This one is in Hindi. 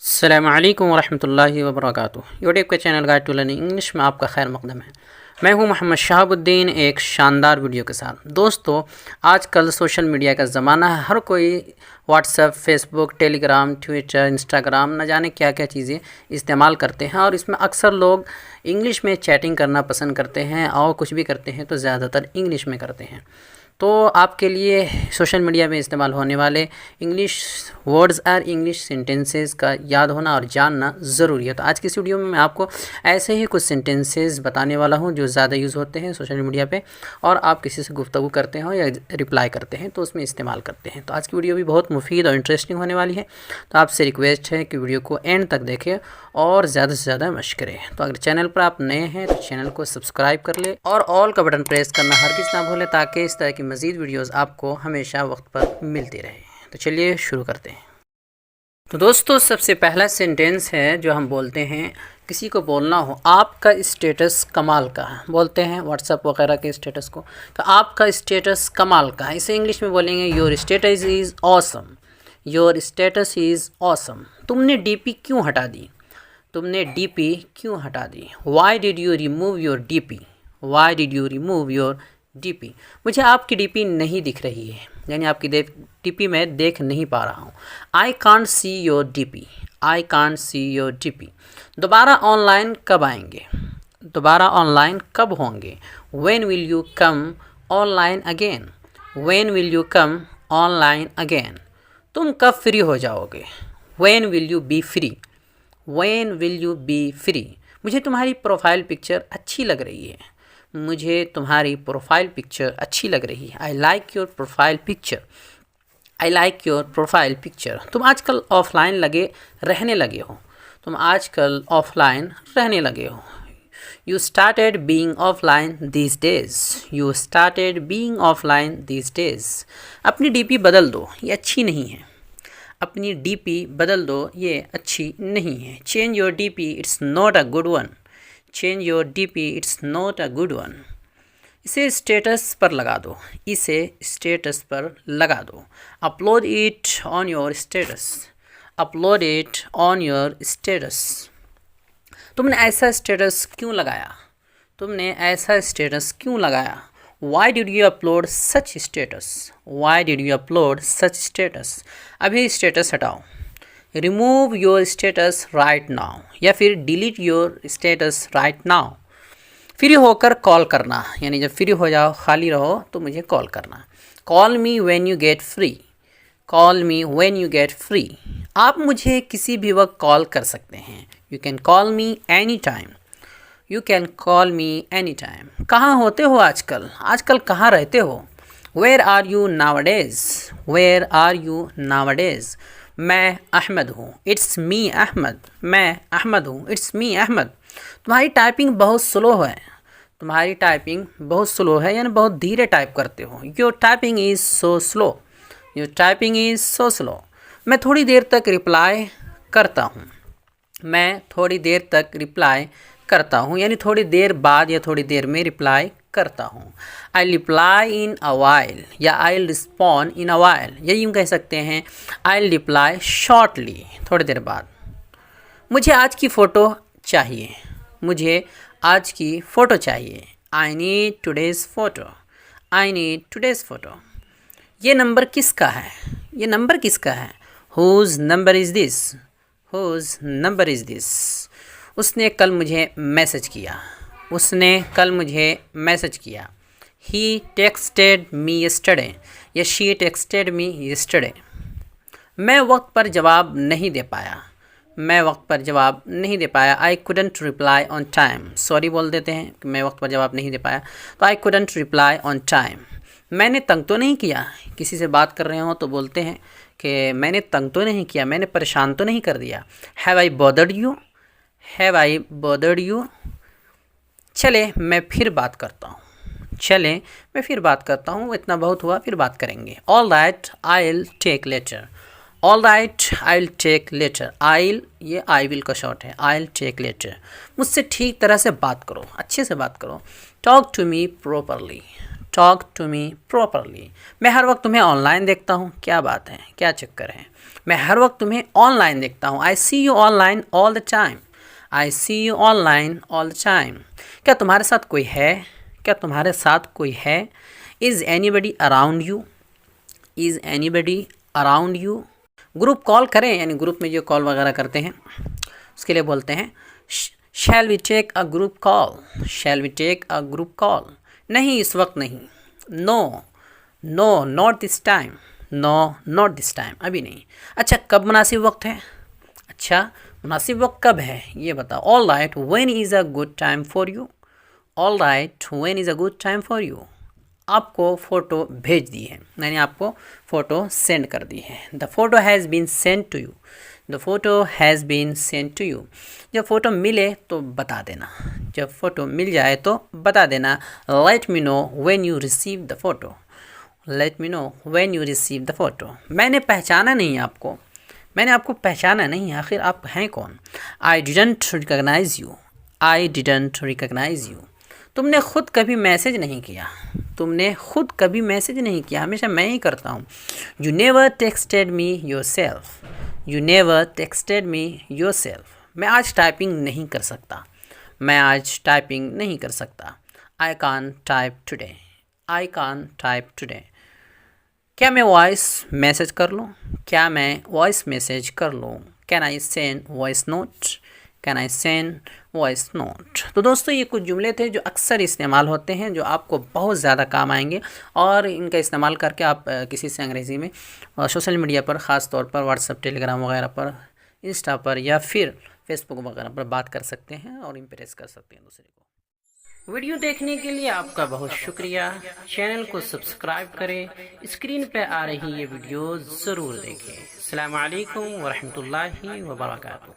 अस्सलामु अलैकुम वरहमतुल्लाहि वबरकातुहू। यूट्यूब के channel guide to learning English में आपका खैर मकदम है। मैं हूं मोहम्मद शहाबुद्दीन एक शानदार वीडियो के साथ। दोस्तों, आजकल सोशल मीडिया का ज़माना है। हर कोई WhatsApp, Facebook, Telegram, Twitter, Instagram न जाने क्या क्या चीज़ें इस्तेमाल करते हैं और इसमें अक्सर लोग इंग्लिश में चैटिंग करना पसंद करते हैं और कुछ भी करते हैं तो ज़्यादातर इंग्लिश में करते हैं। तो आपके लिए सोशल मीडिया में इस्तेमाल होने वाले इंग्लिश वर्ड्स और इंग्लिश सेंटेंसेस का याद होना और जानना ज़रूरी है। तो आज की इस वीडियो में मैं आपको ऐसे ही कुछ सेंटेंसेस बताने वाला हूं जो ज़्यादा यूज़ होते हैं सोशल मीडिया पे और आप किसी से गुफ्तगू करते हो या रिप्लाई करते हैं तो उसमें इस्तेमाल करते हैं। तो आज की वीडियो भी बहुत मुफीद और इंटरेस्टिंग होने वाली है। तो आपसे रिक्वेस्ट है कि वीडियो को एंड तक देखें और ज़्यादा से ज़्यादा मशक करें। तो अगर चैनल पर आप नए हैं तो चैनल को सब्सक्राइब कर ले और ऑल का बटन प्रेस करना हरगिज़ ना भूलें ताकि इस तरह की मज़ीद वीडियोस आपको हमेशा वक्त पर मिलती रहे। तो चलिए शुरू करते हैं। तो दोस्तों, सबसे पहला सेंटेंस है जो हम बोलते हैं, किसी को बोलना हो आपका स्टेटस कमाल का है, बोलते हैं व्हाट्सएप वगैरह के स्टेटस को, तो आपका स्टेटस कमाल का है। इसे इंग्लिश में बोलेंगे your status is awesome. Your status is awesome. तुमने डीपी क्यों हटा दी? तुमने डीपी क्यों हटा दी? Why did you remove your DP? Why did you remove your DP? मुझे आपकी डीपी नहीं दिख रही है, यानी आपकी डीपी मैं देख नहीं पा रहा हूँ। I can't see your DP. I can't see your DP. दोबारा ऑनलाइन कब आएंगे? दोबारा ऑनलाइन कब होंगे? When will you come online again? When will you come online again? तुम कब फ्री हो जाओगे? When will you B free? When will you B free? मुझे तुम्हारी प्रोफाइल पिक्चर अच्छी लग रही है। मुझे तुम्हारी प्रोफाइल पिक्चर अच्छी लग रही है। I like your profile picture. I like your profile picture. तुम आजकल ऑफलाइन रहने लगे हो। तुम आजकल ऑफलाइन रहने लगे हो। You started being offline these days. You started being offline these days. अपनी डीपी बदल दो, ये अच्छी नहीं है। अपनी डीपी बदल दो, ये अच्छी नहीं है। Change your DP, it's not a good one. Change your DP, it's not a good one. इसे स्टेटस पर लगा दो। इसे स्टेटस पर लगा दो। Upload it on your status. Upload it on your status. तुमने ऐसा स्टेटस क्यों लगाया? तुमने ऐसा स्टेटस क्यों लगाया? Why did you upload such status? Why did you upload such status? अभी स्टेटस हटाओ। Remove your status right now, या फिर delete your status right now. Free होकर कॉल करना, यानी जब फ्री हो जाओ, खाली रहो तो मुझे कॉल करना। Call me when you get free. Call me when you get free. आप मुझे किसी भी वक्त कॉल कर सकते हैं। You can call me any time. You can call me any time. कहाँ होते हो आजकल? आजकल कहाँ रहते हो? Where are you nowadays? Where are you nowadays? मैं अहमद हूँ। It's me Ahmed. मैं अहमद हूँ। It's me Ahmed. तुम्हारी टाइपिंग बहुत स्लो है। तुम्हारी टाइपिंग बहुत स्लो है, यानी बहुत धीरे टाइप करते हो। Your typing is so slow. Your typing is so slow. मैं थोड़ी देर तक रिप्लाई करता हूँ। मैं थोड़ी देर तक रिप्लाई करता हूँ, यानी थोड़ी देर बाद या थोड़ी देर में रिप्लाई करता हूँ। I reply in a while, या I respond in a while, या यूँ कह सकते हैं आई रिप्लाई शॉर्टली, थोड़ी देर बाद। मुझे आज की फ़ोटो चाहिए। मुझे आज की फ़ोटो चाहिए। I need today's photo. I need today's photo. ये नंबर किसका है? ये नंबर किसका है? Who's number is this? Who's number is this? उसने कल मुझे मैसेज किया। उसने कल मुझे मैसेज किया। ही टेक्सटेड मी यस्टरडे, या शी टेक्सटेड मी यस्टरडे। मैं वक्त पर जवाब नहीं दे पाया। मैं वक्त पर जवाब नहीं दे पाया। I couldn't reply on time. Sorry बोल देते हैं कि मैं वक्त पर जवाब नहीं दे पाया, तो I couldn't reply on time. मैंने तंग तो नहीं किया। किसी से बात कर रहे हो तो बोलते हैं कि मैंने तंग तो नहीं किया, मैंने परेशान तो नहीं कर दिया। Have I bothered you? Have I bothered you? चले मैं फिर बात करता हूँ। चले मैं फिर बात करता हूँ, इतना बहुत हुआ, फिर बात करेंगे। All right I will take later. All right I will take later. I, ये आई विल का शॉर्ट है। I will take later. मुझसे ठीक तरह से बात करो, अच्छे से बात करो। Talk to me properly. Talk to me properly. मैं हर वक्त तुम्हें ऑनलाइन देखता हूँ, क्या बात है, क्या चक्कर है? मैं हर वक्त तुम्हें ऑनलाइन देखता हूँ। I see you online all the time. I see you online all the time. क्या तुम्हारे साथ कोई है? क्या तुम्हारे साथ कोई है? Is anybody around you? Is anybody around you? Group call करें, यानी ग्रुप में जो कॉल वगैरह करते हैं उसके लिए बोलते हैं shall we take a group call. Shall we take a group call. नहीं, इस वक्त नहीं। No, no not this time. No not this time, अभी नहीं। अच्छा, कब मुनासिब वक्त है? अच्छा, मुनासिब वक्त कब है ये बताओ। All right, when is a good time for you? All right, when is a good time for you? आपको फ़ोटो भेज दी है, मैंने आपको फ़ोटो सेंड कर दी है। The photo has been send to you. The photo has been send to you. जब फ़ोटो मिले तो बता देना। जब फ़ोटो मिल जाए तो बता देना। Let me know when you receive the photo. Let me know when you receive the photo. मैंने पहचाना नहीं आपको। मैंने आपको पहचाना नहीं, आखिर आप हैं कौन? I didn't recognise you. I didn't recognise you. तुमने खुद कभी मैसेज नहीं किया। तुमने खुद कभी मैसेज नहीं किया, हमेशा मैं ही करता हूँ। You never texted me your self. You never texted me your self. मैं आज टाइपिंग नहीं कर सकता। मैं आज टाइपिंग नहीं कर सकता। आई कान टाइप टुडे। आई कान टाइप टुडे। क्या मैं वॉइस मैसेज कर लूँ? क्या मैं वॉइस मैसेज कर लूँ? Can I send voice note? Can I send voice note? तो दोस्तों, ये कुछ जुमले थे जो अक्सर इस्तेमाल होते हैं, जो आपको बहुत ज़्यादा काम आएंगे, और इनका इस्तेमाल करके आप किसी से अंग्रेज़ी में सोशल मीडिया पर, ख़ास तौर पर व्हाट्सएप, टेलीग्राम वगैरह पर, इंस्टा पर या फिर फेसबुक वगैरह पर बात कर सकते हैं और इम्प्रेस कर सकते हैं दूसरे को। वीडियो देखने के लिए आपका बहुत शुक्रिया। चैनल को सब्सक्राइब करें। स्क्रीन पे आ रही ये वीडियो ज़रूर देखें। अस्सलाम वालेकुम वरहमतुल्लाहि वबरकातुहू।